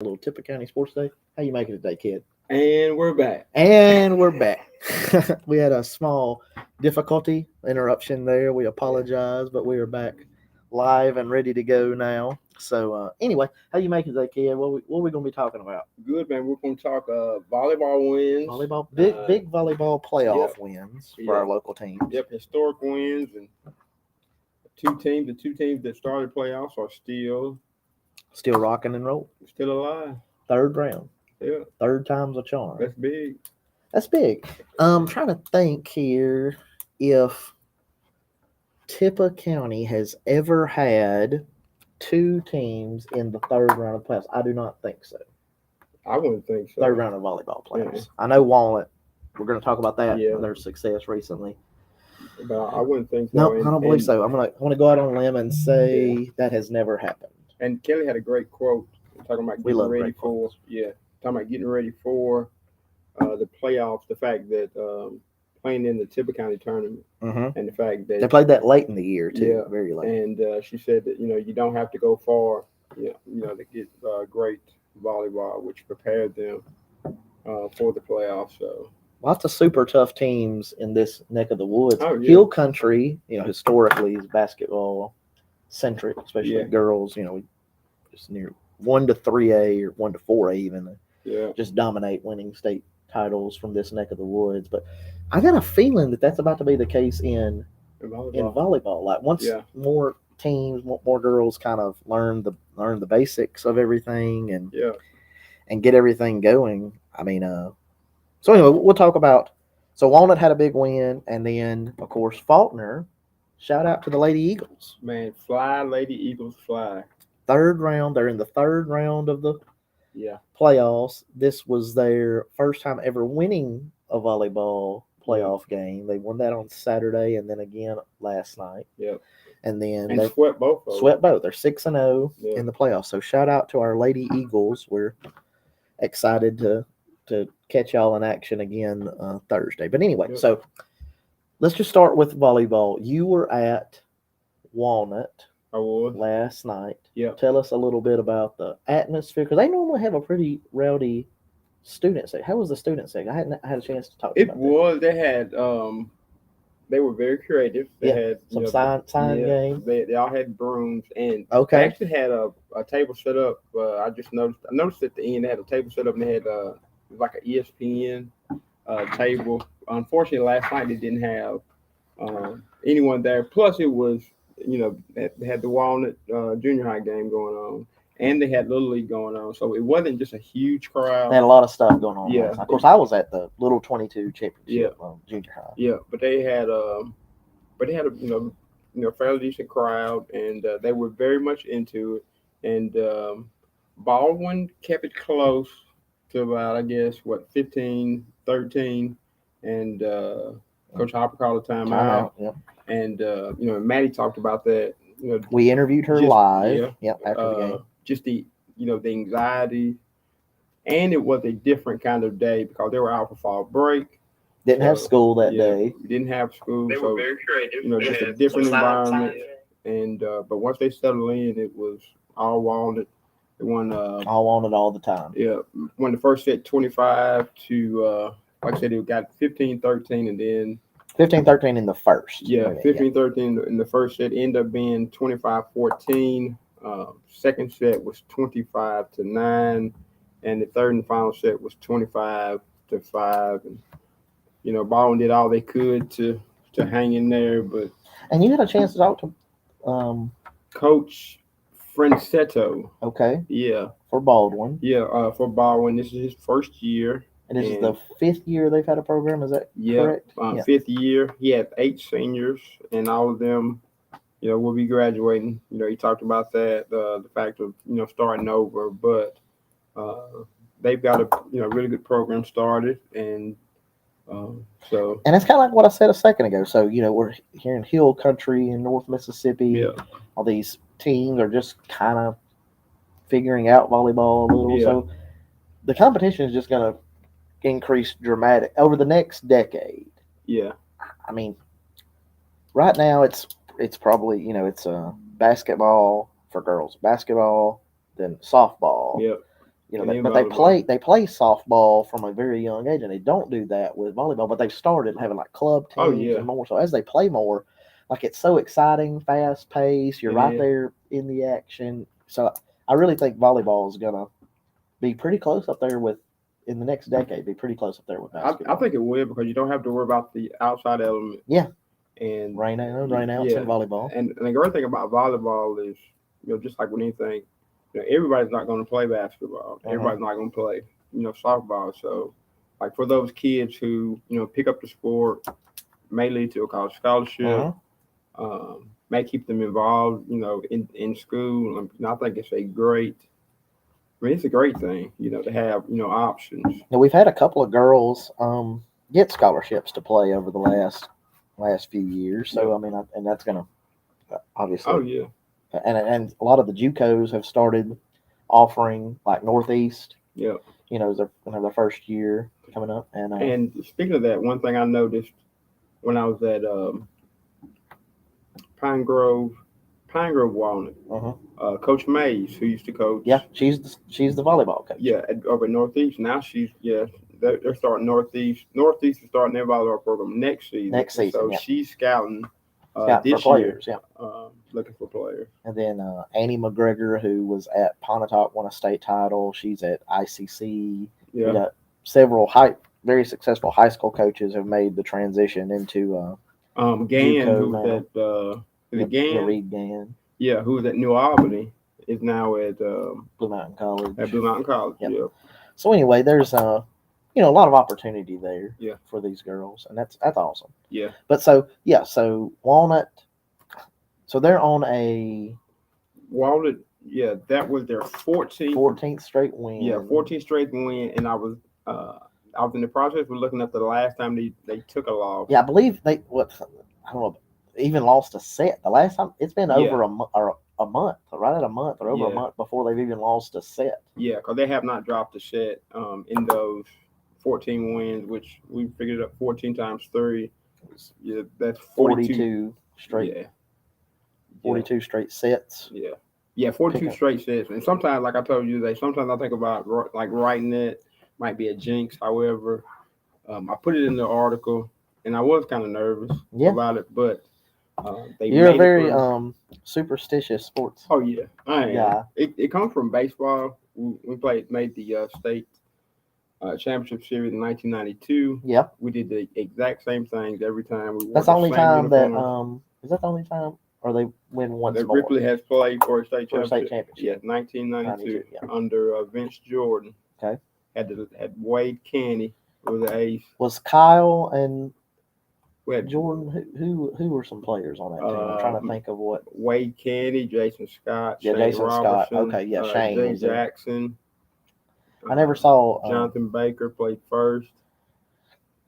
A little Tippah County Sports Day. How you making it today, kid? And we're back. And we're back. We had a small difficulty interruption there. We apologize, but we are back live and ready to go now. So anyway, how you making it today, kid? What we gonna be talking about? Good, man. We're going to talk volleyball wins. Volleyball, big volleyball playoff wins for our local teams. Yep, historic wins, and the two teams that started playoffs are still rocking and rolling. Still alive. Third round. Yeah. Third time's a charm. That's big. That's big. I'm trying to think here if Tippah County has ever had two teams in the third round of playoffs. I do not think so. I wouldn't think so. Third round of volleyball playoffs. Yeah. I know Walnut. We're going to talk about that. Yeah. Their success recently. But I wouldn't think so. No, I don't believe so. I'm gonna go out on a limb and say that has never happened. And Kelly had a great quote talking about getting ready for the playoffs. The fact that playing in the Tippah County tournament, and the fact that they played that late in the year too, very late. And she said that you don't have to go far, to get great volleyball, which prepared them for the playoffs. So. Lots of super tough teams in this neck of the woods. Oh, yeah. Hill Country, historically is basketball centric, especially girls. Just near 1 to 3A or 1 to 4A even. Just dominate winning state titles from this neck of the woods. But I got a feeling that that's about to be the case in volleyball. Like once more teams, more girls kind of learn the basics of everything and get everything going. I mean, so anyway, we'll talk about. So Walnut had a big win, and then of course Faulkner. Shout out to the Lady Eagles. Man, fly, Lady Eagles, fly. Third round. They're in the third round of the playoffs. This was their first time ever winning a volleyball playoff game. They won that on Saturday, and then again last night. Yep. And then they swept both. They're 6-0 in the playoffs. So shout out to our Lady Eagles. We're excited to catch y'all in action again Thursday. But anyway, so let's just start with volleyball. You were at Walnut last night. Yeah. Tell us a little bit about the atmosphere, because they normally have a pretty rowdy student section. How was the student section? I hadn't had a chance to talk about it. They had they were very creative. They had some sign game. They all had brooms, and they actually had a table set up. I noticed at the end they had a table set up, and they had like an ESPN table. Unfortunately, last night they didn't have anyone there. Plus, it was they had the Walnut junior high game going on, and they had Little League going on. So it wasn't just a huge crowd. They had a lot of stuff going on. Yeah. Of course, I was at the Little 22 championship junior high. Yeah, but they had a fairly decent crowd, and they were very much into it. And Baldwin kept it close to about 15-13, and Coach Hopper called a timeout. Yeah. And Maddie talked about that. We interviewed her live. After the game. Just the the anxiety, and it was a different kind of day because they were out for fall break. Didn't have school that day. Didn't have school. They were very creative. Just a different environment. And but once they settled in, it was all Walnut. They won all Walnut all the time. Yeah, won the first set 25 to like I said, it got 15-13, and then 15-13 in the first. Yeah, 15-13 in the first set. Ended up being 25-14. Second set was 25-9, and the third and final set was 25-5. And Baldwin did all they could to hang in there, but. And you had a chance to talk to Coach Francetto. Okay. Yeah. For Baldwin. Yeah, for Baldwin. This is his first year. And this is the fifth year they've had a program, is that correct? Fifth year. He had 8 seniors, and all of them, will be graduating. He talked about that, the fact of, starting over. But they've got a, really good program started, and so. And it's kind of like what I said a second ago. So, we're here in Hill Country in North Mississippi. Yeah. All these teams are just kind of figuring out volleyball a little. Yeah. So the competition is just going to increase dramatic over the next decade. Yeah. I mean, right now it's probably, it's basketball for girls, basketball, then softball. Yeah. You know, but they play softball from a very young age, and they don't do that with volleyball. But they've started having like club teams and more. So as they play more, like it's so exciting, fast paced. You're right there in the action. So I really think volleyball is gonna be pretty close up there with in the next decade. Be pretty close up there with basketball. I think it will because you don't have to worry about the outside element. Yeah. And rain outs in volleyball. And the great thing about volleyball is, you know, just like with anything, you know, everybody's not going to play basketball. Everybody's not going to play, you know, softball. So, like for those kids who, you know, pick up the sport, may lead to a college scholarship, may keep them involved, you know, in school. And I think it's a great thing, you know, to have, you know, options. Now, we've had a couple of girls get scholarships to play over the last few years. So, I mean, and that's going to obviously. Oh, yeah. And a lot of the JUCOs have started offering like Northeast. Yeah. You know, their first year coming up. And speaking of that, one thing I noticed when I was at Pine Grove Walnut, Coach Mays, who used to coach. Yeah, she's the volleyball coach. Yeah, over at Northeast. Now they're starting Northeast. Northeast is starting their volleyball program next season. So she's scouting this for players, year, looking for players. And then Annie McGregor, who was at Pontotoc, won a state title. She's at ICC. Yeah. We got several very successful high school coaches have made the transition into Gann, who's at Reed Gann. Yeah, who was at New Albany, is now at Blue Mountain College. At Blue Mountain College, yeah. So anyway, there's a lot of opportunity there for these girls, and that's awesome. Yeah. But so Walnut, so they're on a Walnut. Yeah, that was their 14th straight win. Yeah, 14th straight win, and I was in the process of looking up the last time they took a loss. Yeah, I believe I don't know, even lost a set. The last time it's been over a month, right at a month or over a month before they've even lost a set. Yeah, because they have not dropped a set in those 14 wins, which we figured up 14 times 3. Yeah, that's 42 straight. Yeah. 42 straight sets. Yeah. Yeah, 42 straight sets. And sometimes, like I told you today, sometimes I think about like writing it might be a jinx. However, I put it in the article, and I was kind of nervous about it, but you're a very superstitious sports. Oh yeah, I am. Yeah. It comes from baseball. We made the state championship series in 1992. Yeah, we did the exact same things every time. That's the only time that is that the only time, or they win once that more? Ripley has played for a state championship. Yeah, 1992 under Vince Jordan. Okay, had Wade Canny was the ace. Was Kyle and Jordan, who were some players on that team? I'm trying to think of what. Wade Canny, Jason Scott, Shane Jason Robertson, Scott. Okay, yeah, Shane. Jay Jackson. I never saw Jonathan Baker played first.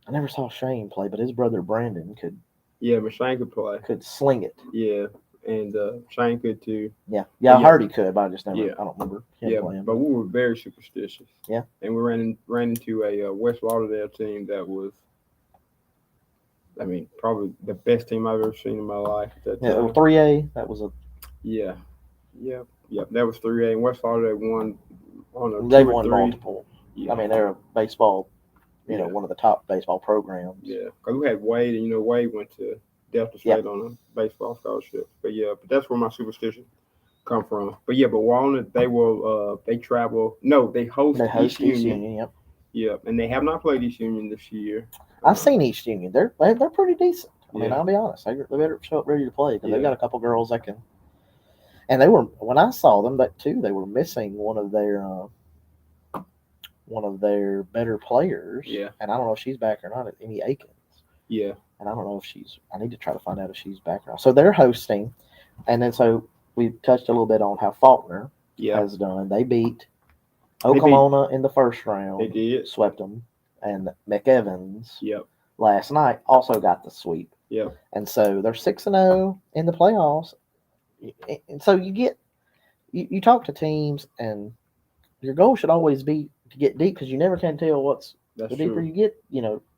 I never saw Shane play, but his brother Brandon could. Yeah, but Shane could play. Could sling it. Yeah, and Shane could too. Yeah, I heard he could, but I just never. I don't remember him playing. But we were very superstitious. Yeah, and we ran into a West Lauderdale team that was. I mean, probably the best team I've ever seen in my life. 3A. That was a. Yeah. That was 3A, and West Lauderdale won on a. They won multiple. Yeah. I mean, they're a baseball. One of the top baseball programs. Yeah, because we had Wade, and Wade went to Delta State on a baseball scholarship. But that's where my superstition come from. But Walnut, they will. They travel. No, they host East Union. Yep. Yeah, and they have not played East Union this year. I've seen East Union. They're pretty decent. I mean, I'll be honest. They better show up ready to play because they got a couple girls that can. And they were, when I saw them, they were missing one of their better players. Yeah. And I don't know if she's back or not. Amy Akins. Yeah. And I don't know if I need to try to find out if she's back or not. So they're hosting, and then so we touched a little bit on how Faulkner has done. They beat Oklahoma in the first round. They did. Swept them. And McEvans Yep. last night also got the sweep. Yep. And so they're 6-0 in the playoffs. And so you talk to teams, and your goal should always be to get deep because you never can tell what's the deeper you get.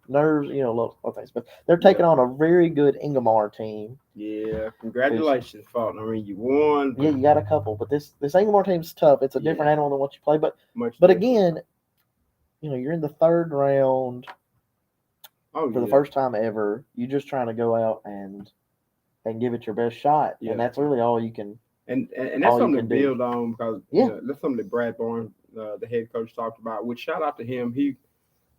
nerves, a lot of things. But they're taking on a very good Ingomar team. Yeah, congratulations, Fulton. I mean, you won. Yeah, you got a couple, but this Ingomar team's tough. It's a different animal than what you play, but again, you're in the third round for the first time ever. You're just trying to go out and give it your best shot, and that's really all you can. And that's something to build on because that's something that Brad Barnes, the head coach, talked about. Which shout out to him. He,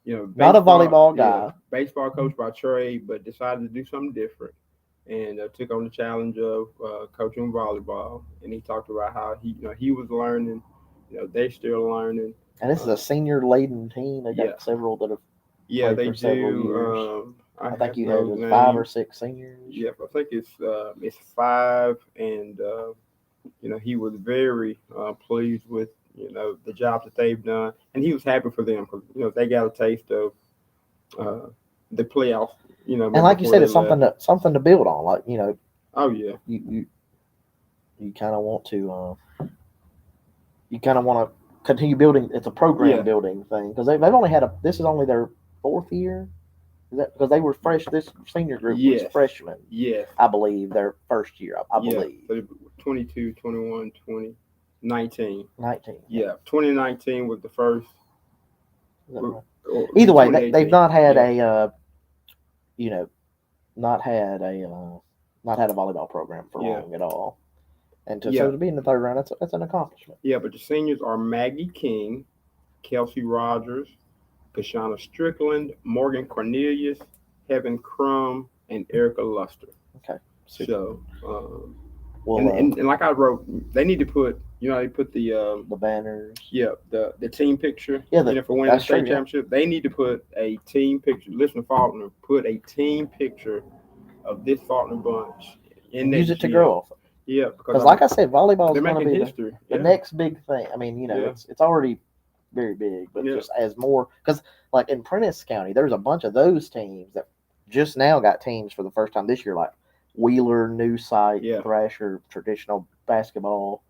not a volleyball guy, baseball coach by trade, but decided to do something different and took on the challenge of coaching volleyball. And he talked about how he was learning. They're still learning. And this is a senior-laden team. They got several that have played they for several years. I think you had 5 or 6 seniors. Yep, I think it's 5, and he was very pleased with the job that they've done, and he was happy for them because they got a taste of the playoffs. And like you said, it's something to build on. Like oh yeah, you kind of want to continue building. It's a program building thing because they've only had this is only their 4th year. Is that because they were fresh? This senior group was freshmen. Yes, I believe their first year. I believe. So 22, 21, 20, 19. 19. Yeah, 2019 was the first. Either way, they've not had not had a volleyball program for long at all. And so to be in the third round, that's an accomplishment. Yeah, but the seniors are Maggie King, Kelsey Rogers, Kashana Strickland, Morgan Cornelius, Heaven Crum, and Erica Luster. Okay. So, and like I wrote, they need to put, they put the banners. Yeah, the team picture. Yeah, for winning the state championship, they need to put a team picture. Listen to Faulkner, put a team picture of this Faulkner bunch in use it to grow off. Yeah, because like I said, volleyball is going to be history. The next big thing. I mean, it's already very big, but just as more, because like in Prentice County, there's a bunch of those teams that just now got teams for the first time this year, like Wheeler, New Site, Thrasher, traditional basketball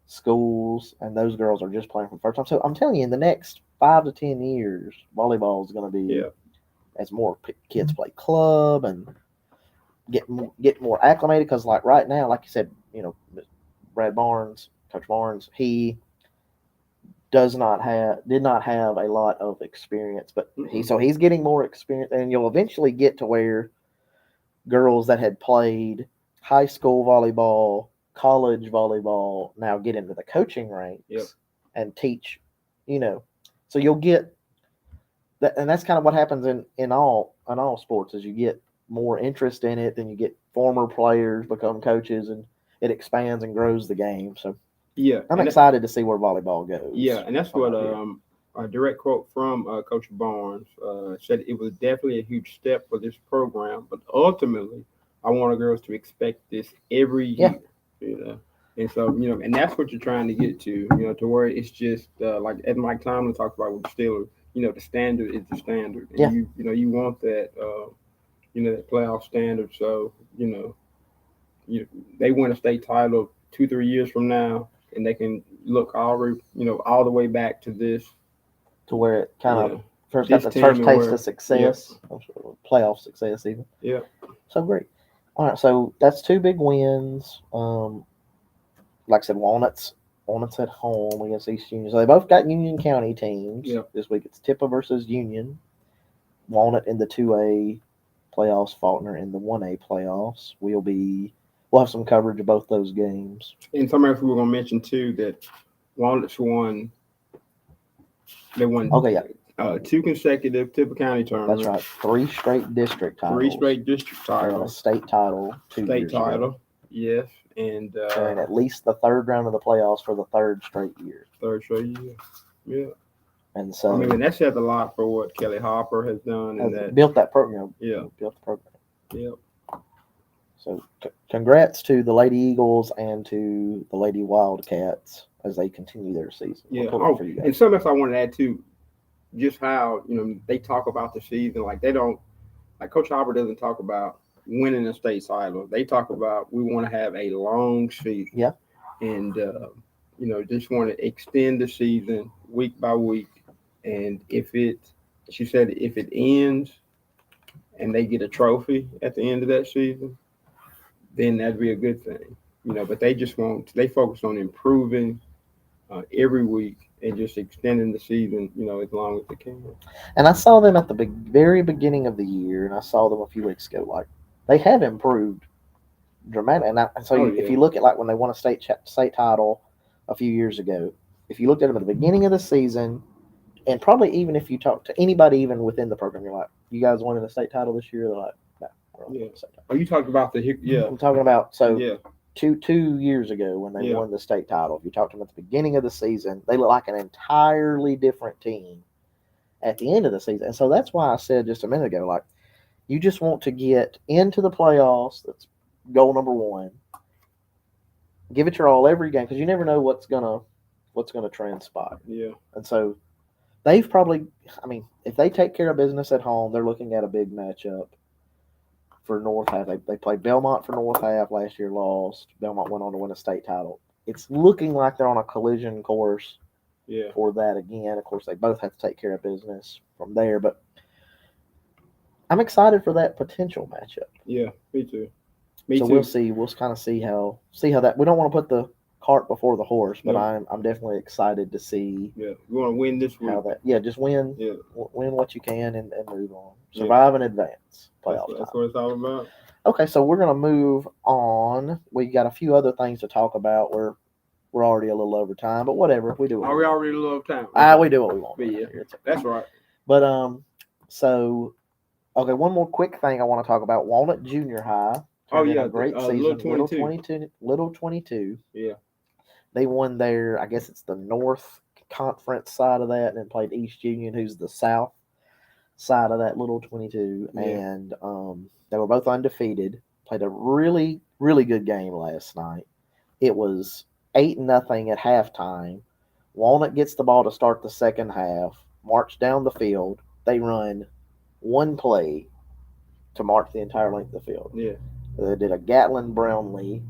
schools, and those girls are just playing for the first time. So I'm telling you, in the next 5 to 10 years, volleyball is going to be as more kids play club and get more acclimated. Because like right now, like you said, Brad Barnes, Coach Barnes, he did not have a lot of experience, but he's getting more experience, and you'll eventually get to where girls that had played high school volleyball, college volleyball now get into the coaching ranks and teach, so you'll get that, and that's kind of what happens in all sports is you get more interest in it, then you get former players become coaches, and it expands and grows the game. So I'm excited to see where volleyball goes. Yeah, and that's what a direct quote from Coach Barnes said. It was definitely a huge step for this program, but ultimately, I want our girls to expect this every year. And so and that's what you're trying to get to. To where it's just like Ed Mike Tomlin talked about with the Steelers. The standard is the standard, and you want that that playoff standard. So they win a state title 2-3 years from now, and they can look all the way back to this, to where it kind of first got the first taste of success, playoff success even. Yeah. So great. All right, so that's 2 big wins. Like I said, Walnut's at home against East Union. So they both got Union County teams. This week it's Tippah versus Union. Walnut in the 2A playoffs, Faulkner in the 1A playoffs. We'll have some coverage of both those games. And something else we were going to mention too, that Walnut's won. They won 2 consecutive Tippah County tournaments. That's right. 3 straight district titles. 3 straight district titles. A state title. 2 state years title. Ago. Yes. And at least the 3rd round of the playoffs for the 3rd straight year. 3rd straight year. Yeah. And so that says a lot for what Kelly Hopper has done and built that program. Built the program. Yeah. So congrats to the Lady Eagles and to the Lady Wildcats as they continue their season. Yeah. And something else I want to add too, just how they talk about the season, like they don't, like Coach Hopper doesn't talk about winning a state title. They talk about we want to have a long season. Yeah. And just want to extend the season week by week. And if it ends and they get a trophy at the end of that season, then that'd be a good thing, But they focus on improving every week and just extending the season, as long as they can. And I saw them at the very beginning of the year, and I saw them a few weeks ago. Like, they have improved dramatically. And so if you look at like when they won a state title a few years ago, if you looked at them at the beginning of the season, and probably even if you talk to anybody even within the program, you're like, "You guys winning the state title this year?" They're like, "No." Are you talking about I'm talking about two years ago when they won the state title. If you talk to them at the beginning of the season, they look like an entirely different team at the end of the season. And so that's why I said just a minute ago, like, you just want to get into the playoffs. That's goal number one. Give it your all every game, because you never know what's gonna transpire. Yeah. And so they've probably, if they take care of business at home, they're looking at a big matchup for North Half. They played Belmont for North Half last year, lost. Belmont went on to win a state title. It's looking like they're on a collision course for that again. Of course, they both have to take care of business from there, but I'm excited for that potential matchup. Yeah, me too. So we'll see. We'll kind of see how that. We don't want to put the cart before the horse, but I'm definitely excited to see. Yeah, you want to win this week. Just win. Yeah. Win what you can and move on. Survive and advance. Playoff That's what it's all about. Okay, so we're gonna move on. We got a few other things to talk about. We're already a little over time, but whatever. We do. Are we already a little over time? We do what we want. Yeah, that's right. But so okay, one more quick thing I want to talk about. Walnut Junior High. Great season. Little 22. Yeah. They won their, I guess it's the North Conference side of that, and then played East Union, who's the South side of that Little 22. Yeah. And they were both undefeated. Played a really, really good game last night. It was 8-0 at halftime. Walnut gets the ball to start the second half, march down the field. They run one play to march the entire length of the field. Yeah. They did a Gatlin Brownlee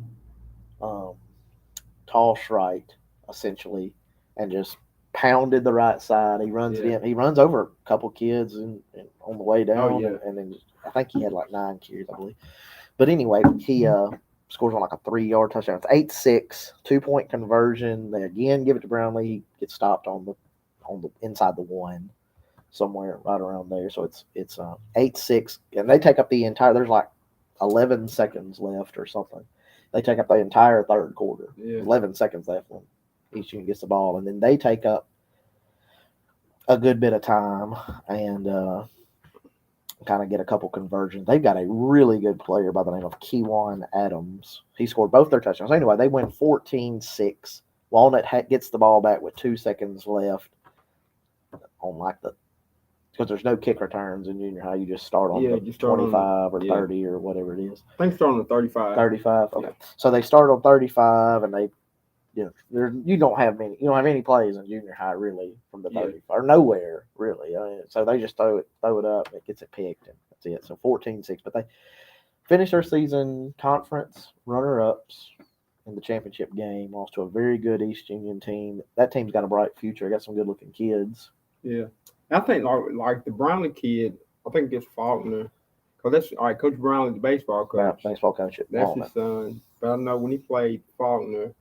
tall strike, essentially, and just pounded the right side. He runs it in. He runs over a couple kids and on the way down, and then I think he had like 9 carries, I believe. But anyway, he scores on like a 3-yard touchdown. It's 8-6, 2-point conversion. They again give it to Brownlee. He gets stopped on the inside the 1. Somewhere right around there. So it's 8-6, and they take up the entire. There's like 11 seconds left or something. They take up the entire third quarter. Yeah. 11 seconds left when each unit gets the ball, and then they take up a good bit of time and kind of get a couple conversions. They've got a really good player by the name of Kewan Adams. He scored both their touchdowns. Anyway, they win 14-6. Walnut gets the ball back with 2 seconds left on because there's no kick returns in junior high. You just start on the 25 or 30 or whatever it is. I think start on the 35. 35. Okay. Yeah. So they start on 35, and they, you don't have any plays in junior high really from the 35 or nowhere really. So they just throw it up, and it gets it picked, and that's it. So 14-6. But they finished their season conference runner-ups in the championship game. Lost to a very good East Union team. That team's got a bright future. Got some good-looking kids. Yeah. I think like the Brownlee kid, I think it's Faulkner. Because that's all right. Coach Brownlee, the baseball coach. Yeah, baseball coach. That's his son. But I know when he played Faulkner,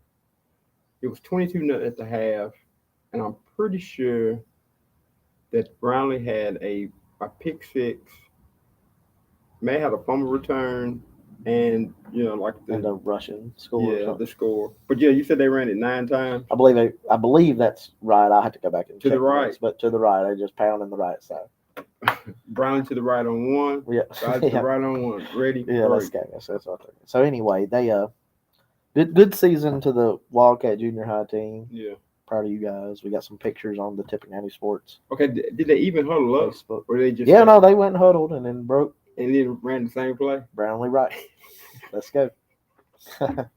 it was 22-0 at the half, and I'm pretty sure that Brownlee had a pick six, may have a fumble return, and and the Russian score. Yeah, the score. But you said they ran it 9 times. I believe that's right. I have to go back and check the right, this, but to the right, they just pounding the right side. Brownlee to the right on 1. Yeah, to the right on 1. Ready? Yeah, that's what I'm thinking. So anyway, they good season to the Wildcat Junior High team. Yeah, proud of you guys. We got some pictures on the Tippah County Sports. Okay, did they even huddle up? Facebook. Or they just? Yeah, no, they went and huddled and then broke. And then ran the same play. Brownlee right. Let's go. But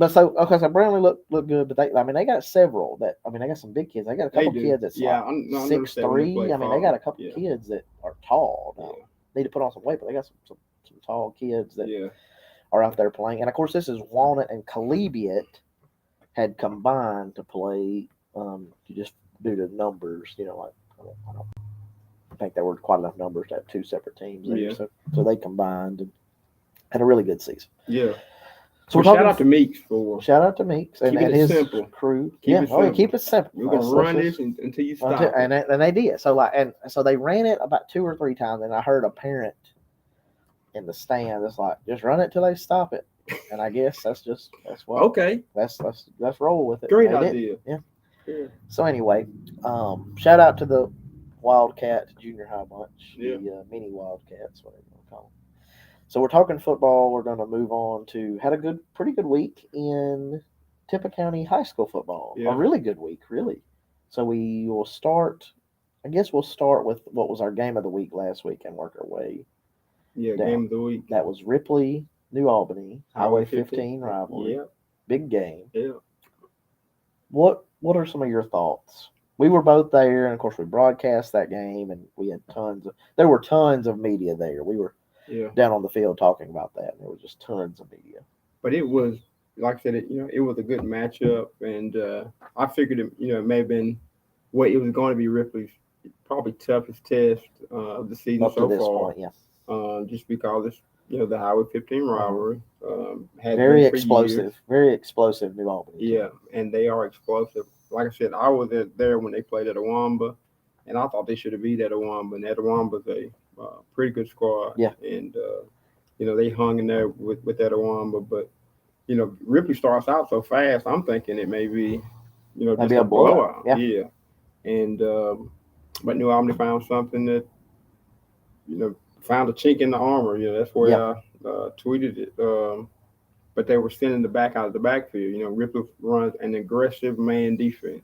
so Brownlee look good, but they got several that they got some big kids. They got a couple kids that's 6'3". They got a couple kids that are tall. Now. Need to put on some weight, but they got some tall kids that are out there playing. And of course, this is Walnut and Collegiate had combined to play. Just due to numbers, I think there were quite enough numbers to have 2 separate teams there. Yeah. So they combined and had a really good season. Yeah. So shout out to Meeks and his simple. crew. Keep it simple. Keep it simple. We're gonna run this until you stop. And they did. So they ran it about 2 or 3 times, and I heard a parent in the stand that's like, just run it till they stop it. And I guess that's what. Okay. Let's roll with it. Great idea. Yeah. So anyway, shout out to the Wildcat Junior High bunch, the mini Wildcats, whatever you want to call them. So we're talking football. We're going to move on to had a pretty good week in Tippah County high school football. Yeah. A really good week, really. So we will start. I guess we'll start with what was our game of the week last week and work our way. Yeah, down. Game of the week. That was Ripley, New Albany, Highway 15 rivalry. Yeah. Big game. Yeah. What are some of your thoughts? We were both there, and of course we broadcast that game, and we had there were tons of media there. We were down on the field talking about that, and there was just tons of media. But it was, like I said, it was a good matchup, and I figured it may have been what it was going to be Ripley's probably toughest test of the season up so to this far. Point, just because it's the Highway 15 rivalry had very been for explosive, years. Very explosive New Albany. Yeah, and they are explosive. Like I said, I was there when they played at Awamba, and I thought they should have beat at Awamba. And at Awamba's a pretty good squad. Yeah. And they hung in there with that Awamba, but Ripley starts out so fast. I'm thinking it may be just a blowout. Yeah. And but New Albany found something that found a chink in the armor. That's where I tweeted it. But they were sending the back out of the backfield. Ripley runs an aggressive man defense.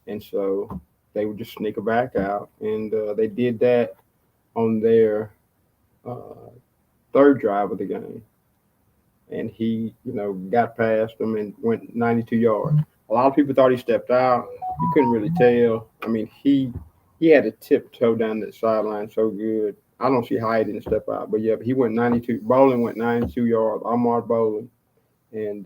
And so they would just sneak a back out. And they did that on their third drive of the game. And he, got past them and went 92 yards. A lot of people thought he stepped out. You couldn't really tell. I mean, he had a tiptoe down that sideline so good. I don't see how he didn't step out. But, he went 92. Bowling went 92 yards. Amar Bowling. And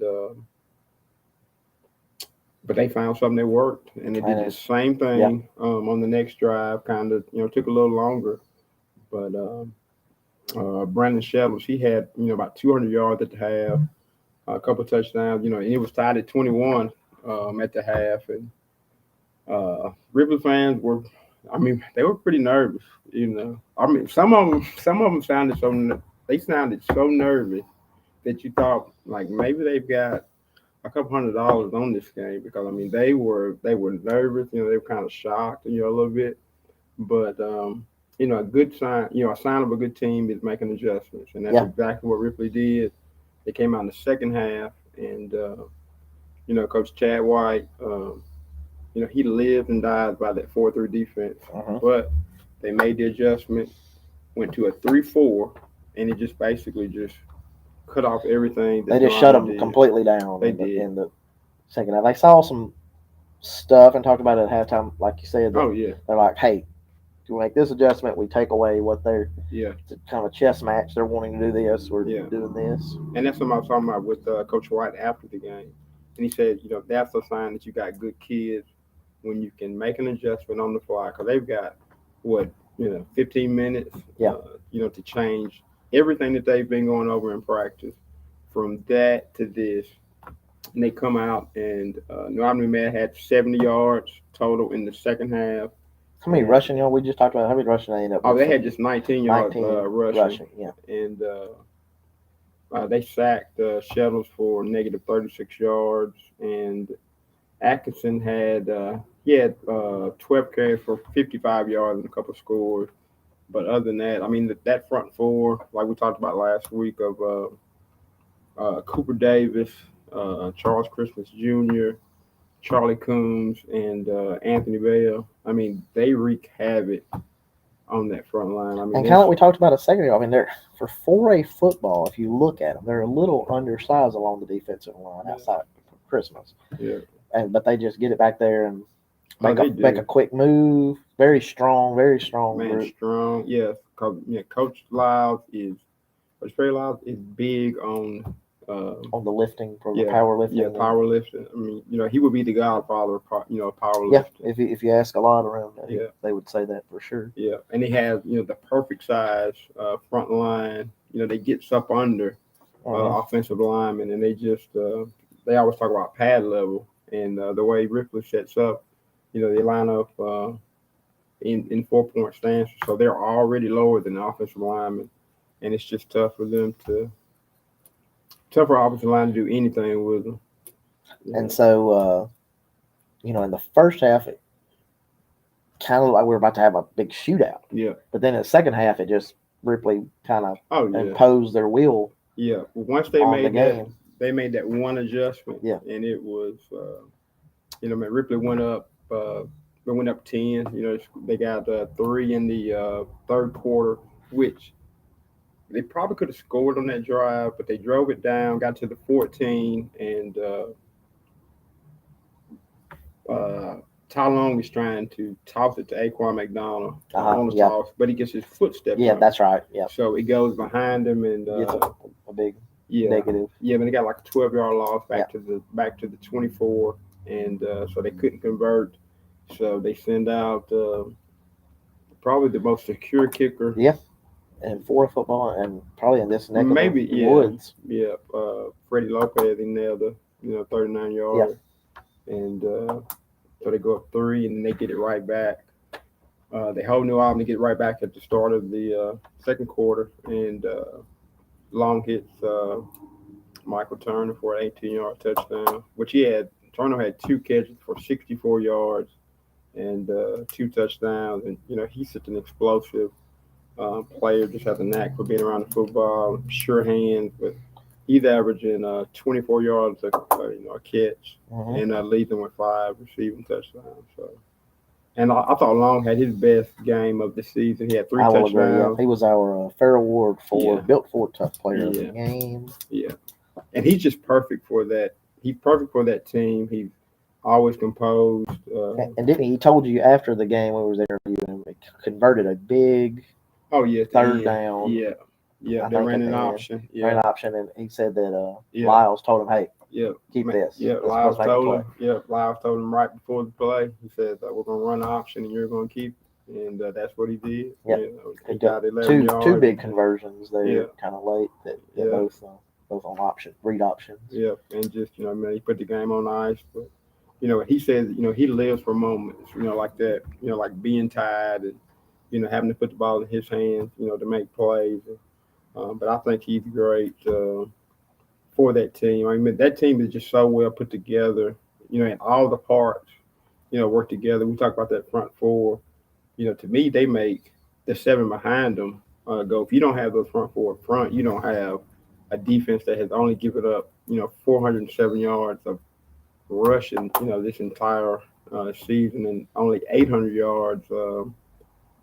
but they found something that worked, and they did the same thing on the next drive. Kind of, took a little longer, but Brandon Shells, he had about 200 yards at the half, a couple of touchdowns. And it was tied at 21 at the half, and Ripley fans were, they were pretty nervous. Some of them sounded so nervous that you thought like maybe they've got a couple $100 on this game, because they were nervous, they were kind of shocked, a little bit. But a good sign, a sign of a good team is making adjustments, and that's exactly what Ripley did. They came out in the second half, and Coach Chad White, he lived and died by that 4-3 defense. But they made the adjustment, went to a 3-4, and it just basically cut off everything. They just shut them completely down. They did. In the second half. They saw some stuff and talked about it at halftime, like you said. They're like, hey, to make this adjustment, we take away what they're it's kind of a chess match. They're wanting to do this. We're doing this. And that's what I was talking about with Coach White after the game. And he said, that's a sign that you got good kids when you can make an adjustment on the fly, because they've got 15 minutes to change everything that they've been going over in practice, from that to this. And they come out, and New Albany had 70 yards total in the second half. How many rushing yards? We just talked about how many rushing they ended up with. They had just 19 yards rushing. And they sacked Shuttles for negative 36 yards. And Atkinson had 12 carries for 55 yards and a couple of scores. But other than that, that front four, like we talked about last week, of Cooper Davis, Charles Christmas Jr., Charlie Coombs, and Anthony Bell, they wreak havoc on that front line. And kind of like we talked about a second ago, they're for 4A football, if you look at them, they're a little undersized along the defensive line outside of Christmas. Yeah. But they just get it back there and make a quick move. Very strong group. Strong, yes. Coach Perry Loud is big on On the lifting, for the powerlifting. Yeah, powerlifting. I mean, he would be the godfather of powerlifting. Yeah, if you ask a lot around that, they would say that for sure. Yeah, and he has the perfect size front line. They get up under offensive linemen, and they just they always talk about pad level, and the way Ripley sets up, they line up in 4-point stances, so they're already lower than the offensive linemen, and it's just tough for offensive line to do anything with them. And so, in the first half, it kind of like we were about to have a big shootout. Yeah. But then in the second half, it just Ripley kind of imposed their will. Yeah. Once they made that one adjustment. Yeah. And it was, Ripley went up. They went up 10. They got 3 in the third quarter, which they probably could have scored on that drive, but they drove it down, got to the 14, and Ty Long was trying to toss it to Aquan McDonald on the toss, but he gets his foot stepped on. That's right. Yeah. So it goes behind him and gets a big negative. Yeah, but they got like a 12-yard loss back to the 24, and so they couldn't convert. So they send out probably the most secure kicker. Yeah. And for football, and probably in this neck woods. Yeah. Freddie Lopez, he nailed a 39-yard. Yeah. And so they go up 3, and then they get it right back. They hold New Albany to get it right back at the start of the second quarter, and Long hits Michael Turner for an 18-yard touchdown, which Turner had 2 catches for 64 yards and 2 touchdowns, and he's such an explosive player, just has a knack for being around the football, sure hands, but he's averaging 24 yards a catch, and leads them with 5 receiving touchdowns. So, and I thought Long had his best game of the season. He had 3 touchdowns. Agree, yeah. He was our fair award for Built Ford Tough Player of the game. Yeah, and he's just perfect for that. He's perfect for that team. He's always composed. And didn't he told you after the game when we was interviewing him, he converted a big third down. Yeah. Yeah, they ran an option. Ran an option, and he said that Lyles told him, "Hey, keep this." Yeah, Lyles told him. Yeah, Lyles told him right before the play. He said, "We're gonna run an option, and you're gonna keep it." And that's what he did. Yeah, he got 11 yards. 2 big conversions there, kind of late. That both on read options. Yeah, and just he put the game on ice. But he says he lives for moments, like that. Like being tied and having to put the ball in his hands, to make plays. But I think he's great for that team. I mean, that team is just so well put together, and all the parts, work together. We talk about that front 4. To me, they make the 7 behind them go. If you don't have those front 4 up front, you don't have a defense that has only given up, 407 yards of rushing, this entire season, and only 800 yards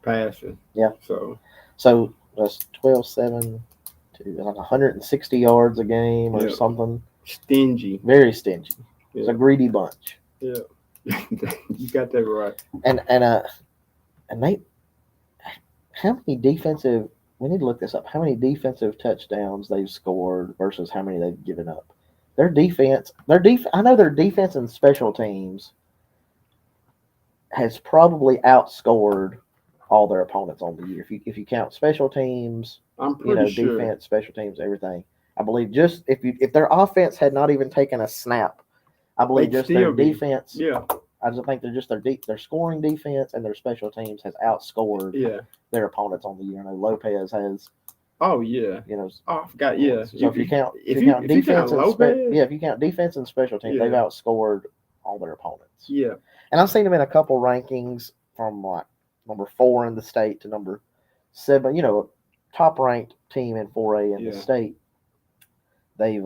passing. Yeah. So that's 12-7 to like 160 yards a game or something. Stingy. Very stingy. Yeah. It's a greedy bunch. Yeah. You got that right. And they, how many defensive, we need to look this up, how many defensive touchdowns they've scored versus how many they've given up. I know their defense and special teams has probably outscored all their opponents on the year. If you count special teams, I'm pretty sure. Defense, special teams, everything. I believe just if their offense had not even taken a snap, I believe just their defense. Yeah. I just think they're just their scoring defense and their special teams has outscored their opponents on the year. I know Lopez has. Oh yeah. I forgot. Yeah. So if you count defense and special teams, they've outscored all their opponents. Yeah. And I've seen them in a couple rankings from like number 4 in the state to number 7. Top ranked team in 4A in the state. They're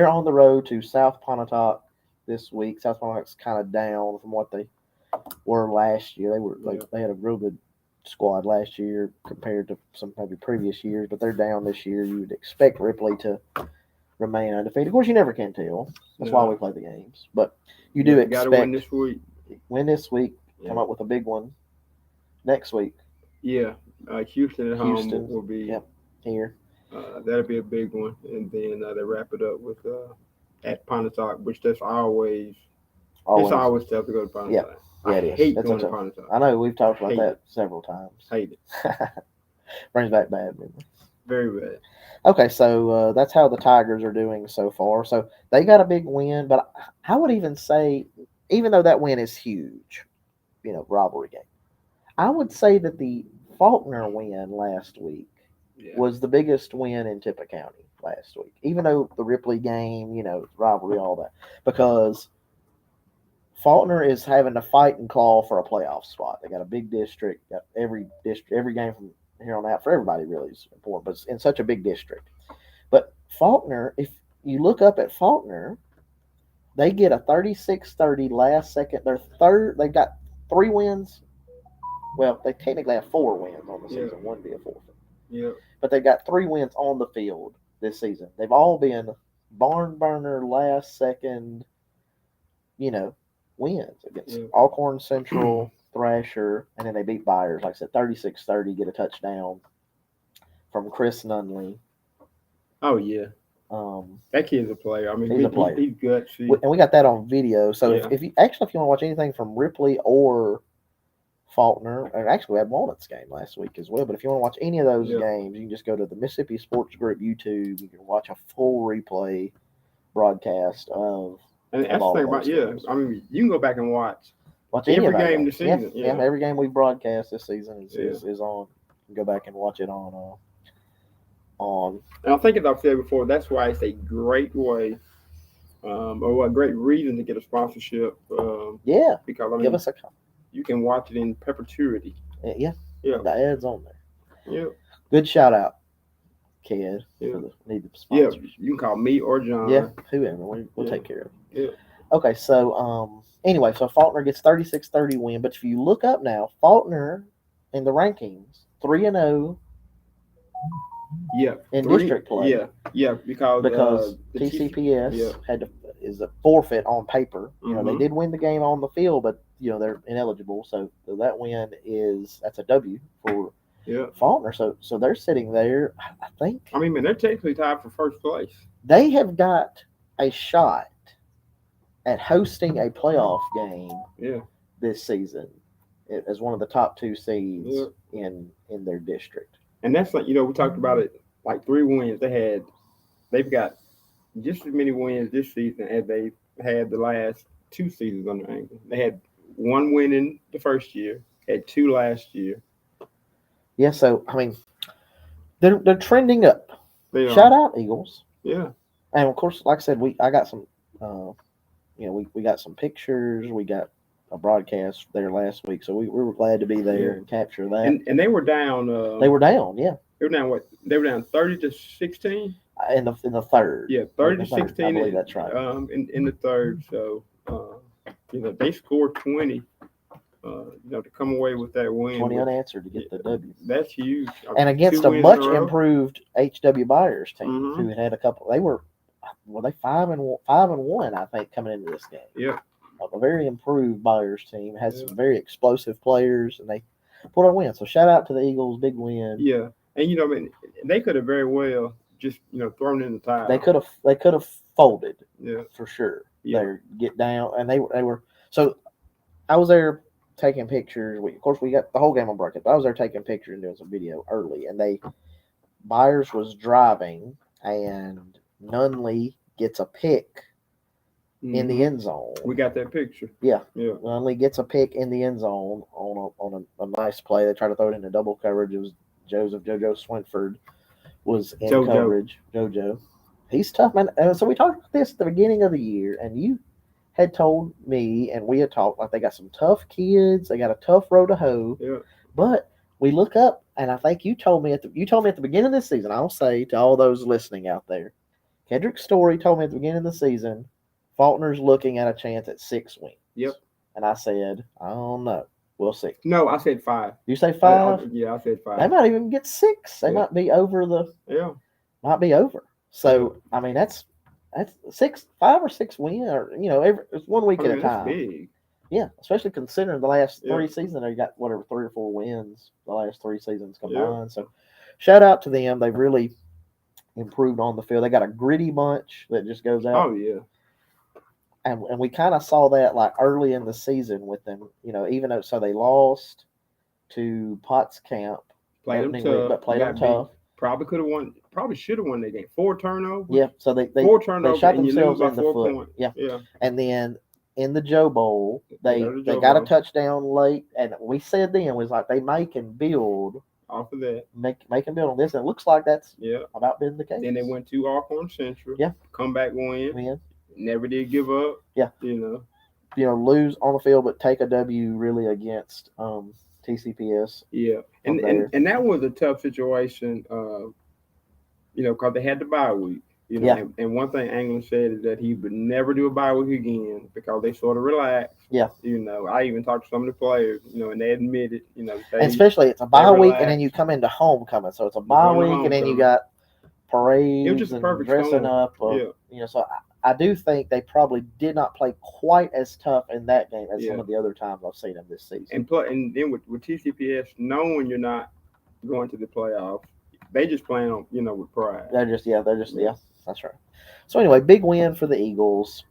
on the road to South Pontotoc this week. South Pontotoc's kind of down from what they were last year. They had a real good squad last year compared to some maybe previous years, but they're down this year. You would expect Ripley to remain undefeated. Of course, you never can tell. That's why we play the games. But you do expect to win this week. Come up with a big one next week. Yeah, Houston at home will be here. That'll be a big one, and then they wrap it up with at Pontotoc, which that's always it's always tough to go to Pontotoc. Yeah, I hate going to Pontotoc. I know we've talked about that several times. Hate it. Brings back bad memories. Very bad. Okay, so that's how the Tigers are doing so far. So they got a big win, but I would even say, even though that win is huge, rivalry game, I would say that the Faulkner win last week was the biggest win in Tippah County last week. Even though the Ripley game, rivalry, all that, because Faulkner is having to fight and claw for a playoff spot. They got a big district. Got every game from here on out for everybody really is important, but it's in such a big district. But Faulkner, if you look up at Faulkner, they get a 36-30 last second. They've got 3 wins. Well, they technically have 4 wins on the season. One be a forfeit. Yeah. But they've got 3 wins on the field this season. They've all been barn burner, last second, wins against Alcorn Central, Thrasher, and then they beat Byers. Like I said, 36-30, get a touchdown from Chris Nunley. Oh, yeah. That kid's a player. I mean, he's a player. He's gutsy. And we got that on video. So if you want to watch anything from Ripley or Faulkner, and actually we had Walnut's game last week as well, but if you want to watch any of those games, you can just go to the Mississippi Sports Group YouTube. You can watch a full replay broadcast of. And that's the thing about games. I mean, you can go back and watch every game this season. Yeah, every game we broadcast this season is on. You can go back and watch it on. And I think, as I've said before, that's why it's a great way, or a great reason to get a sponsorship. Because give us a call. You can watch it in perpetuity. Yeah. The ads on there. Yeah. Good shout out, Ked. Need the sponsors. Yeah, you can call me or Jon. Yeah, whoever. We'll take care of it. Yeah. Okay, so anyway, so Faulkner gets 36-30 win, but if you look up now, Faulkner in the rankings 3-0. Yeah. In district play. Yeah, because TCPS is a forfeit on paper. They did win the game on the field, but they're ineligible. So that win that's a W for Faulkner. So they're sitting there, I think. I mean, they're technically tied for first place. They have got a shot at hosting a playoff game this season as one of the top 2 seeds in their district. And that's like, we talked about it, like 3 wins. They've got just as many wins this season as they've had the last 2 seasons on their ankle. They had 1 win in the first year, had 2 last year. Yeah, so I mean, they're trending up. Shout out Eagles. Yeah. And of course, like I said, I got some we got some pictures, we got a broadcast there last week, so we were glad to be there and capture that. And they were down. They were down. Yeah. They were down. What? They were down 30-16 in the third. Yeah, 30-16. I believe that's right. In the third, so they scored 20. To come away with that win. 20 unanswered to get the W. That's huge. And against a much improved HW Byers team who had a couple. They were 5-1, I think, coming into this game. Yeah. A very improved Byers team, has some very explosive players, and they pulled a win. So shout out to the Eagles, big win. Yeah, and they could have very well just thrown in the towel. They could have folded. Yeah, for sure. Yeah. They get down, and they were. So I was there taking pictures. Of course, we got the whole game on broadcast. But I was there taking pictures and doing some video early, and Byers was driving, and Nunley gets a pick in the end zone. We got that picture. Yeah. Nunley gets a pick in the end zone on a nice play. They tried to throw it into double coverage. It was JoJo Swinford was in coverage. JoJo. He's tough, man. So we talked about this at the beginning of the year, and you had told me, and we had talked, like they got some tough kids. They got a tough road to hoe. Yeah. But we look up, and I think you told me at the beginning of this season, I'll say to all those listening out there, Kendrick Story told me at the beginning of the season, Faulkner's looking at a chance at 6 wins. Yep. And I said, I don't know. We'll see. No, I said 5. You say 5? Yeah, I said 5. They might even get 6. They might be over might be over. So, I mean, that's 5 or 6 wins, or it's 1 week at a time. That's big. Yeah, especially considering the last 3 seasons, they got 3 or 4 wins the last 3 seasons combined. So, shout out to them. They really improved on the field. They got a gritty bunch that just goes out. Oh yeah. And we kind of saw that like early in the season with them, even though they lost to Potts Camp, played them tough, but played them tough. Probably could have won. Probably should have won that game. 4 turnovers. Yeah, so they 4 turnovers. They shot and themselves you lose in the by 4 foot. points. Yeah, and then in the Joe Bowl, they got a touchdown late, and we said then was like they make and build off of that. Make and build on this, and it looks like that's about been the case. Then they went to Alcorn Central. Yeah, comeback win. Never did give up. Yeah, lose on the field, but take a W really against TCPS. Yeah, and that was a tough situation. Because they had the bye week. And one thing Anglin said is that he would never do a bye week again because they sort of relaxed. Yeah. I even talked to some of the players, and they admitted, especially it's a bye week and then you come into homecoming. So it's a bye week and then you got parades it was just a perfect dressing storm. up. So I do think they probably did not play quite as tough in that game as some of the other times I've seen them this season. And then with TCPS, knowing you're not going to the playoffs, they just playing on, with pride. They're just that's right. So anyway, big win for the Eagles.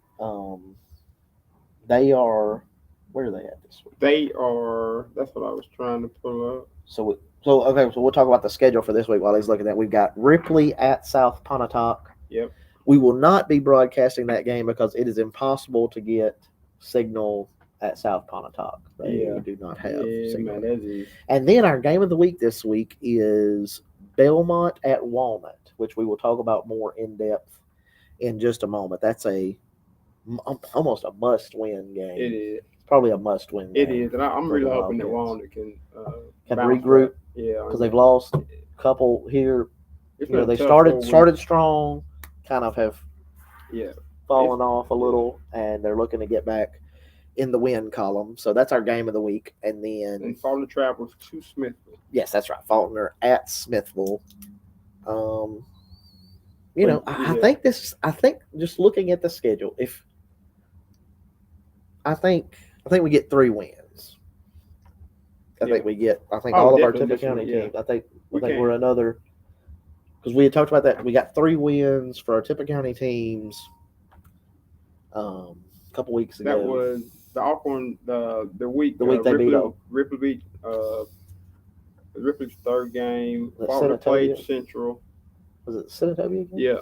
They are, where are they at this week? They are, that's what I was trying to pull up. So we'll talk about the schedule for this week while he's looking at that. We've got Ripley at South Pontotoc. Yep. We will not be broadcasting that game because it is impossible to get signal at South Pontotoc. They do not have signal. Man, and then our game of the week this week is Belmont at Walnut, which we will talk about more in depth in just a moment. That's almost a must-win game. It is. It's probably a must-win game. It is, and I'm really hoping that Walnut can regroup. Yeah, because they've lost a couple here. They started strong, kind of have fallen off a little, and they're looking to get back in the win column. So that's our game of the week. And then Faulkner travels to Smithville. Yes, that's right. Faulkner at Smithville. I think just looking at the schedule, I think we get 3 wins. I think all of our Tippah County teams. I think we're another, because we had talked about that. We got 3 wins for our Tippah County teams a couple weeks ago. That was the Alcorn the week they beat up. Ripley beat Ripley's 3rd game. Faulkner played Central. Was it Senatobia again? Yeah.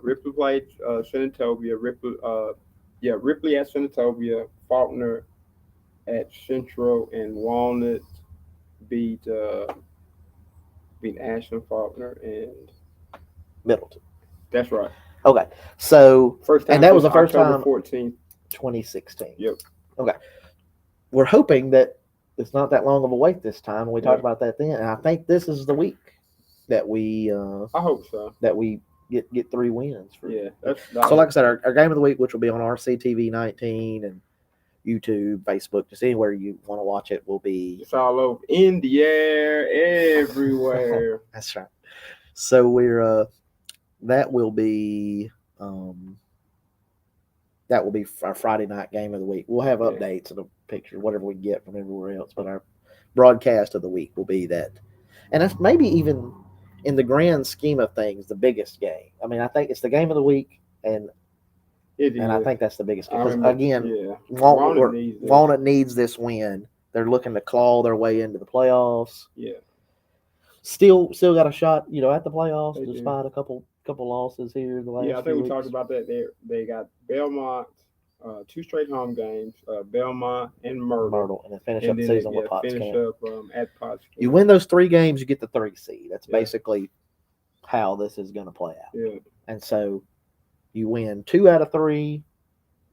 Ripley played Senatobia. Ripley at Senatobia. Faulkner at Central, and Walnut beat Ashland, Faulkner, and Middleton. That's right. Okay, so first time, and that was the first October time 14th, 2016. Yep. Okay, we're hoping that it's not that long of a wait this time. We talked about that then, and I think this is the week that we. I hope so. That we get 3 wins. So like I said, our game of the week, which will be on RCTV 19 and YouTube, Facebook, just anywhere you want to watch it, will be. It's all over, in the air, everywhere. That's right. So we're that will be our Friday night game of the week. We'll have updates and a picture, whatever we get from everywhere else, but our broadcast of the week will be that, and that's maybe even in the grand scheme of things the biggest game. I mean, I think it's the game of the week, and I think that's the biggest game. Because again, Walnut needs this win. They're looking to claw their way into the playoffs. Yeah. Still got a shot, at the playoffs despite a couple losses here in the last. Yeah, I think we talked about that. They got Belmont, 2 straight home games, Belmont and Myrtle, and then finish up the season with Potts Camp. At Potts Camp. You win those 3 games, you get the 3 seed. That's basically how this is going to play out. Yeah. And so you win 2 out of 3.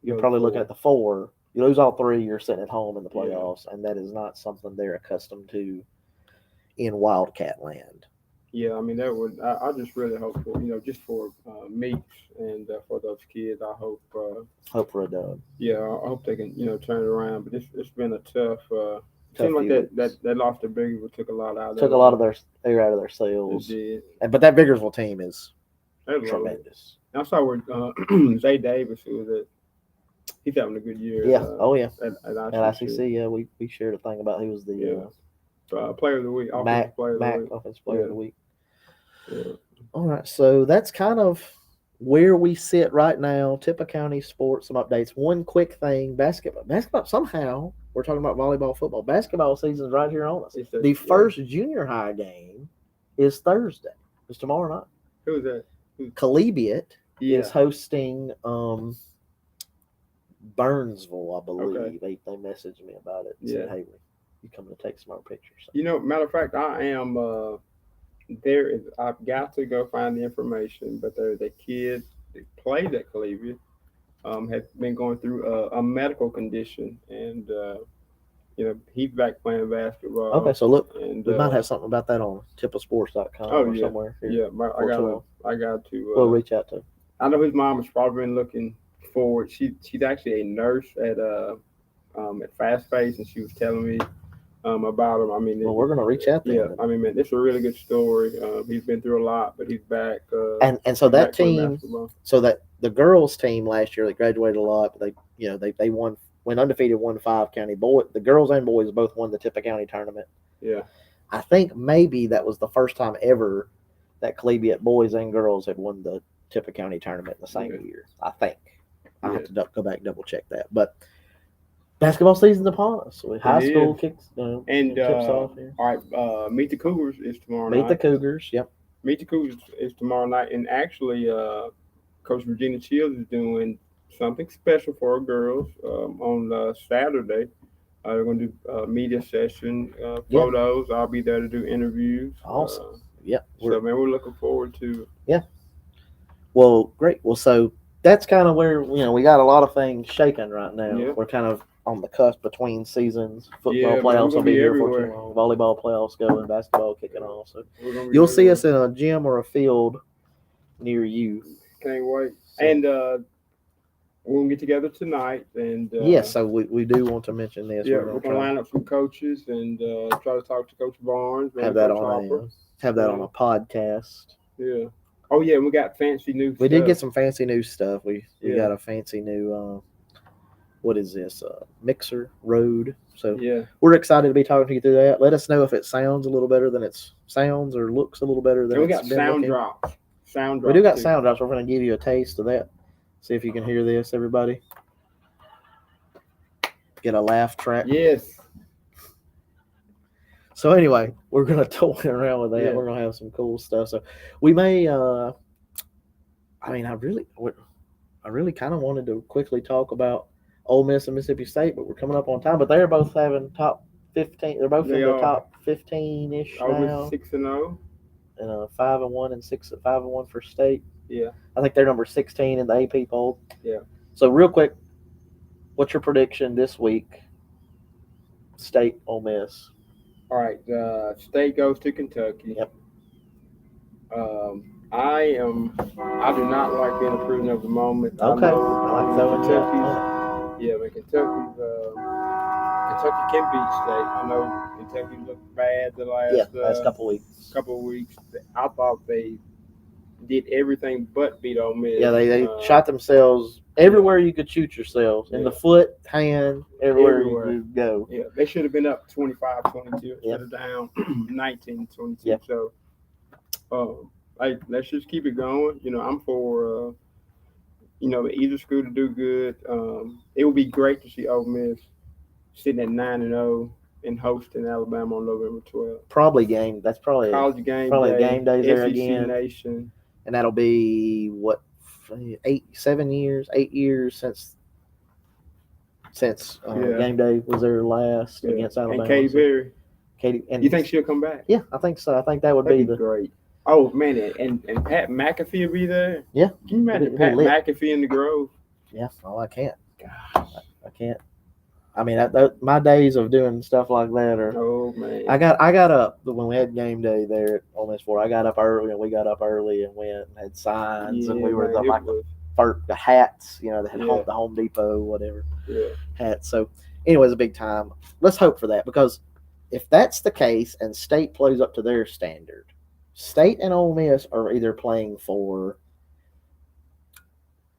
You're probably looking at the 4. You lose all 3, you're sitting at home in the playoffs, and that is not something they're accustomed to in Wildcat land. Yeah, I mean, that would. I just really hope for just for Meeks and for those kids. I hope for a dub. Yeah, I hope they can turn it around. But it's been a tough. Seemed like that loss to Biggersville took a lot out of took a lot of their air out of their sails. It did. But that Biggersville team is tremendous. I saw where Zay Davis, he's having a good year. Yeah. At ICC, yeah, we shared a thing about he was the player of the week, offensive player of the week. Yeah. All right, so that's kind of where we sit right now. Tippah County Sports, some updates. One quick thing: basketball. Somehow we're talking about volleyball, football. Basketball season's right here on us. The first junior high game is Thursday. It's tomorrow night. Who's that? Collegiate is hosting Burnsville, I believe. Okay. They messaged me about it and said, "Hey, you coming to take some more pictures?" So. You know, matter of fact, I am. I've got to go find the information, but there's a kid that played at Collegiate. Had been going through a medical condition, and he's back playing basketball. Okay, so look, we might have something about that on tippahsports.com or somewhere. Here. Yeah, I got to. We'll reach out to him. I know his mom has probably been looking forward. She's actually a nurse at Fast Pace, and she was telling me about him. I mean, we're gonna reach out to him. I mean, man, it's a really good story. He's been through a lot, but he's back. And so that team, so that the girls team last year, they graduated a lot, but they went undefeated, won 5 county. The girls and boys both won the Tippah County tournament. Yeah, I think maybe that was the first time ever that Collegiate boys and girls had won the Tippah County tournament in the same year. I think I have to go back and double check that, but. Basketball season's upon us. So high school kicks and tips off here. All right, Meet the Cougars is tomorrow night. Meet the Cougars, yep. Meet the Cougars is tomorrow night, and actually, Coach Virginia Shields is doing something special for our girls on Saturday. They're going to do a media session, photos. I'll be there to do interviews. Awesome. So, man, we're looking forward to it. Yeah. Well, great. Well, so that's kind of where, we got a lot of things shaking right now. Yeah. We're kind of on the cusp between seasons. Football playoffs will be here for too long. Volleyball playoffs going, basketball kicking off. So you'll see us in a gym or a field near you. Can't wait. So, and we're going to get together tonight. And yes, so we do want to mention this. Yeah, we're going to line up some coaches and try to talk to Coach Barnes. Have that on a podcast. Yeah. Oh, yeah, we got fancy new stuff. We did get some fancy new stuff. We got a fancy new what is this? Mixer Rode. So we're excited to be talking to you through that. Let us know if it sounds a little better than it sounds or looks a little better than we got sound drops. We do got sound drops. We're going to give you a taste of that. See if you can hear this, everybody. Get a laugh track. Yes. So anyway, we're going to toy around with that. Yeah. We're going to have some cool stuff. So we may, I really kind of wanted to quickly talk about Ole Miss and Mississippi State, but we're coming up on time. But they're both having top 15. They're both in the top 15-ish now. 6-0. And 5-1 and 5-1 for State. Yeah. I think they're number 16 in the AP poll. Yeah. So real quick, what's your prediction this week? State, Ole Miss. All right. State goes to Kentucky. Yep. I do not like being a prisoner of the moment. Okay. I like that. Yeah, but Kentucky can beat State. I know Kentucky looked bad the last couple of weeks. I thought they did everything but beat Ole Miss. Yeah, they shot themselves everywhere you could shoot yourselves. In the foot, hand, everywhere you could go. Yeah, they should have been up 25-22 instead of down 19-22. Yep. So, let's just keep it going. I'm for either school to do good. It would be great to see Ole Miss sitting at 9-0 and hosting Alabama on November 12th. Probably game. That's probably college game. Probably day, game day there SEC again. Nation. And that'll be 8 years since game day was there last against Alabama. And Katy Perry. And you think she'll come back? Yeah, I think so. I think that'd be great. Oh man, and Pat McAfee will be there. Yeah. Can you imagine Pat McAfee in the Grove? Yeah. Oh, I can't. Gosh. I can't. I mean, my days of doing stuff like that are. Oh man. I got up when we had game day there at Ole Miss 4. I got up early and we got up early and went and had signs and we were the hats, they had the Home Depot, whatever. Yeah. Hats. So, anyways, a big time. Let's hope for that, because if that's the case and State plays up to their standard, State and Ole Miss are either playing for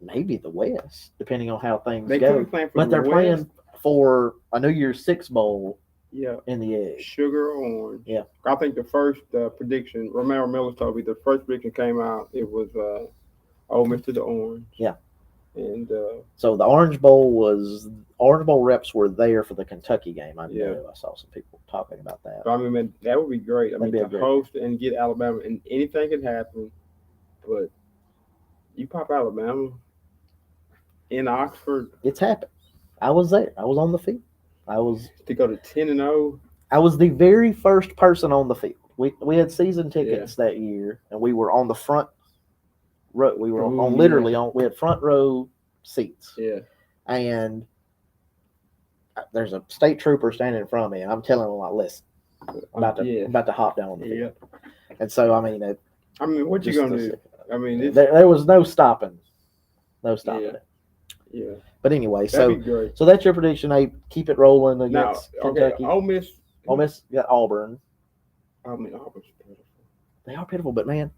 maybe the West, depending on how things go. They're playing for a New Year's Six bowl Yeah. in the egg. Sugar or orange. Yeah. I think the first prediction, Romero Miller told me the first prediction came out, it was Ole Miss to the orange. Yeah. And so the Orange Bowl reps were there for the Kentucky game. I know. I saw some people talking about that. So, I mean, man, that would be great. To host and get Alabama, and anything could happen, but you pop Alabama in Oxford. It's happened. I was there. I was on the field. To go to 10-0. I was the very first person on the field. We had season tickets that year, and we were on the front row. We were we had front row seats. Yeah. And there's a state trooper standing in front of me, and I'm telling him, like, listen, I'm about to hop down on the field. And so, I mean, what you gonna do? I mean, there was no stopping it. Yeah. But anyway, so that's your prediction. They keep it rolling against Kentucky. Ole Miss got Auburn. I mean, Auburn's pitiful. They are pitiful, but man,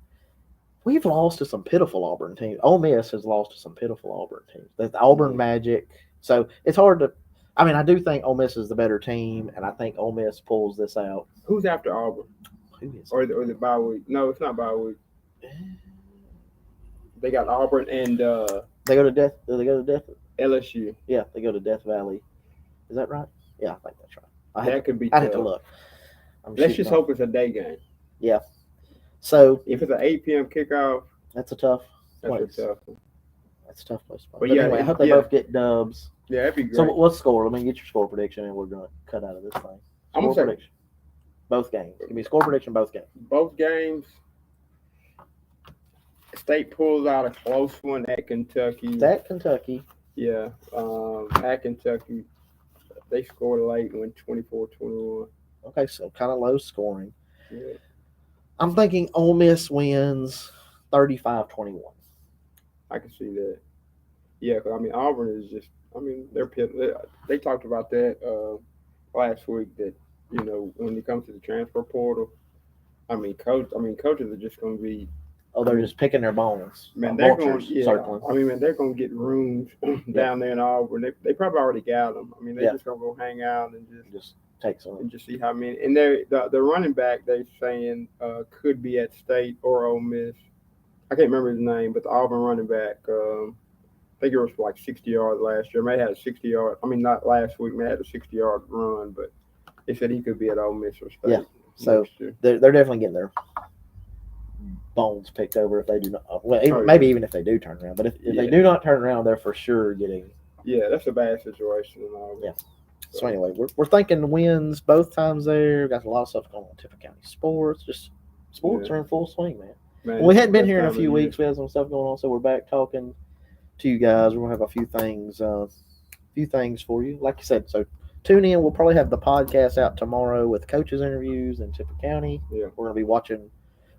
we've lost to some pitiful Auburn teams. Ole Miss has lost to some pitiful Auburn teams. The Auburn Magic. So it's hard to. I mean, I do think Ole Miss is the better team, and I think Ole Miss pulls this out. Who's after Auburn? Who is? Or the bye week? No, it's not bye week. They got Auburn and. They go to Death. Do they go to Death? LSU. Yeah, they go to Death Valley. Is that right? Yeah, I think that's right. That could be. I have to look. Let's just hope it's a day game. Yeah. So if it's an 8 p.m. kickoff, that's a tough place. That's a tough place. But yeah, anyway, I hope they both get dubs. Yeah, that'd be great. So what's score? Let me get your score prediction, and we're gonna cut out of this thing. Score prediction. Both games. Give me score prediction. Both games. Both games. State pulls out a close one at Kentucky. It's at Kentucky. Yeah. At Kentucky, they scored late and went 24-21. Okay, so kind of low scoring. Yeah. I'm thinking Ole Miss wins 35-21. I can see that. Yeah, because, I mean, Auburn is just, I mean, they talked about that last week that, you know, when it comes to the transfer portal, coaches are just going to be. Oh, they're just picking their bones. Man, they're going to get rooms down there in Auburn. They probably already got them. I mean, they're just going to go hang out and just take some and just see how many. And the running back they're saying could be at State or Ole Miss. I can't remember his name, but the Auburn running back, I think it was like 60 yards last year. May have had a 60-yard. I mean, not last week. May have had a 60-yard run, but they said he could be at Ole Miss or State. Yeah, so they're definitely getting their bones picked over if they do not. Well, maybe even if they do turn around, but if they do not turn around, they're for sure getting. Yeah, that's a bad situation. Yeah. So anyway, we're thinking wins both times there. Got a lot of stuff going on Tippah County Sports. Just sports are in full swing, man. Well, we hadn't been here in a few weeks. We had some stuff going on, so we're back talking to you guys. We're gonna have a few things for you. Like you said, so tune in. We'll probably have the podcast out tomorrow with coaches interviews in Tippah County. Yeah. We're gonna be watching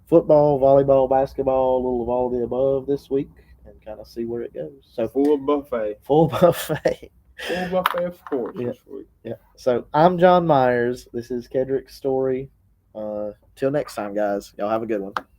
football, volleyball, basketball, a little of all of the above this week, and kind of see where it goes. So full buffet. Full buffet of sports this week. Yeah. So I'm Jon Myers. This is Kedrick's story. Till next time, guys. Y'all have a good one.